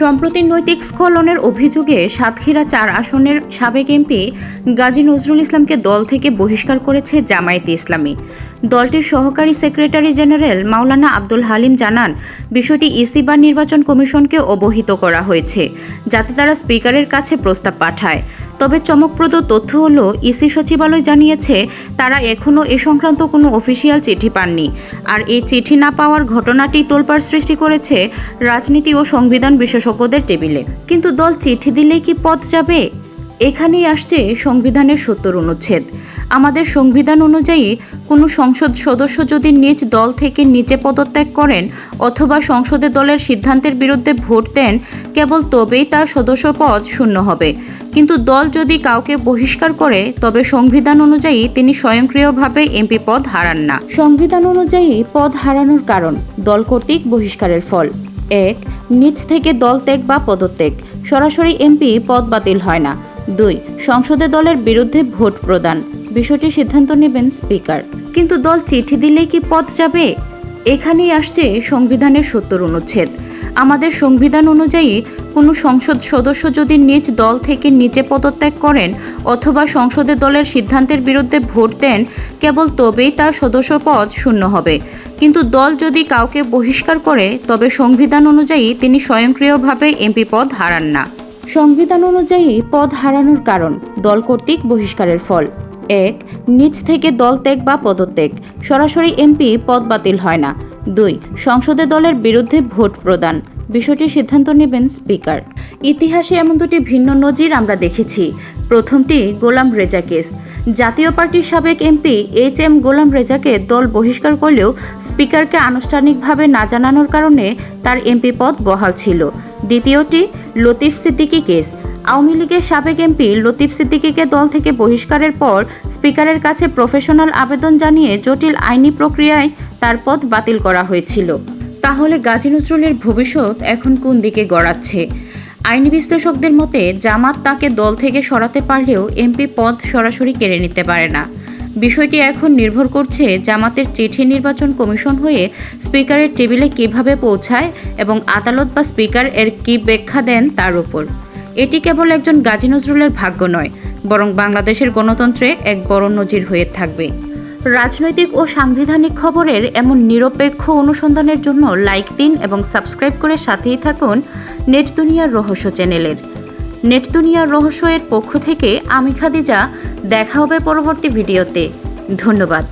সম্প্রতি নৈতিক স্খলনের অভিযোগে সাতক্ষীরা ৪ আসনের সাবেক এমপি গাজী নজরুল ইসলামকে দল থেকে বহিষ্কার করেছে জামায়াতে ইসলামী। দলটির সহকারী সেক্রেটারি জেনারেল মাওলানা আব্দুল হালিম জানান, বিষয়টি ইসি বা নির্বাচন কমিশনকে অবহিত করা হয়েছে, যাতে তারা স্পিকারের কাছে প্রস্তাব পাঠায়। তবে চমকপ্রদ তথ্য হলো, ইসি সচিবালয় জানিয়েছে তারা এখনও এ সংক্রান্ত কোনো অফিসিয়াল চিঠি পাননি। আর এই চিঠি না পাওয়ার ঘটনাটি তোলপাড় সৃষ্টি করেছে রাজনীতি ও সংবিধান বিশেষজ্ঞদের টেবিলে। কিন্তু দল চিঠি দিলেই কি পদ যাবে? এখানেই আসছে সংবিধানের ৭০ অনুচ্ছেদ। আমাদের সংবিধান অনুযায়ী কোনো সংসদ সদস্য যদি নিজ দল থেকে নিচে পদত্যাগ করেন অথবা সংসদে দলের সিদ্ধান্তের বিরুদ্ধে ভোট দেন, কেবল তবেই তার সদস্য পদ শূন্য হবে। কিন্তু দল যদি কাউকে বহিষ্কার করে, তবে সংবিধান অনুযায়ী তিনি স্বয়ংক্রিয়ভাবে এমপি পদ হারান না। সংবিধান অনুযায়ী পদ হারানোর কারণ দল কর্তৃক বহিষ্কারের ফল: ১. নিজ থেকে দল ত্যাগ বা পদত্যাগ, সরাসরি এমপি পদ বাতিল হয় না। ২. সংসদে দলের বিরুদ্ধে ভোট প্রদান, বিষয়টি সিদ্ধান্ত নেবেন স্পিকার। কিন্তু দল চিঠি দিলেই কি পদ যাবে? এখানেই আসছে সংবিধানের ৭০ অনুচ্ছেদ। আমাদের সংবিধান অনুযায়ী কোনো সংসদ সদস্য যদি নিজ দল থেকে নিচে পদত্যাগ করেন অথবা সংসদে দলের সিদ্ধান্তের বিরুদ্ধে ভোট দেন, কেবল তবেই তার সদস্য পদ শূন্য হবে। কিন্তু দল যদি কাউকে বহিষ্কার করে, তবে সংবিধান অনুযায়ী তিনি স্বয়ংক্রিয়ভাবে এমপি পদ হারান না। সংবিধান অনুযায়ী পদ হারানোর কারণ দল কর্তৃক বহিষ্কারের ফল: ১. নিজ থেকে দল ত্যাগ বা পদত্যাগ, সরাসরি এমপি পদ বাতিল হয় না। ২. সংসদে দলের বিরুদ্ধে ভোট প্রদান, বিষয়টি সিদ্ধান্ত নেবেন স্পিকার। ইতিহাসে এমন দুটি ভিন্ন নজির আমরা দেখেছি। প্রথমটি গোলাম রেজা কেস। জাতীয় পার্টির সাবেক এমপি HM গোলাম রেজাকে দল বহিষ্কার করলেও স্পিকারকে আনুষ্ঠানিকভাবে না জানানোর কারণে তার এমপি পদ বহাল ছিল। দ্বিতীয়টি লতিফ সিদ্দিকী কেস। আওয়ামী লীগের সাবেক এমপি লতিফ সিদ্দিকীকে দল থেকে বহিষ্কারের পর স্পিকারের কাছে প্রফেশনাল আবেদন জানিয়ে জটিল আইনি প্রক্রিয়ায় তার পদ বাতিল করা হয়েছিল। তাহলে গাজী নজরুলের ভবিষ্যৎ এখন কোন দিকে গড়াচ্ছে? আইনি বিশ্লেষকদের মতে, জামাত তাকে দল থেকে সরাতে পারলেও এমপি পদ সরাসরি কেড়ে নিতে পারে না। বিষয়টি এখন নির্ভর করছে জামাতের চিঠি নির্বাচন কমিশন হয়ে স্পিকারের টেবিলে কিভাবে পৌঁছায় এবং আদালত বা স্পিকার এর কী ব্যাখ্যা দেন তার উপর। এটি কেবল একজন গাজী নজরুলের ভাগ্য নয়, বরং বাংলাদেশের গণতন্ত্রে এক বড় নজির হয়ে থাকবে। রাজনৈতিক ও সাংবিধানিক খবরের এমন নিরপেক্ষ অনুসন্ধানের জন্য লাইক দিন এবং সাবস্ক্রাইব করে সাথেই থাকুন নেট দুনিয়ার রহস্য চ্যানেলের। নেট দুনিয়ার রহস্য এর পক্ষ থেকে আমি খাদিজা। দেখা হবে পরবর্তী ভিডিওতে। ধন্যবাদ।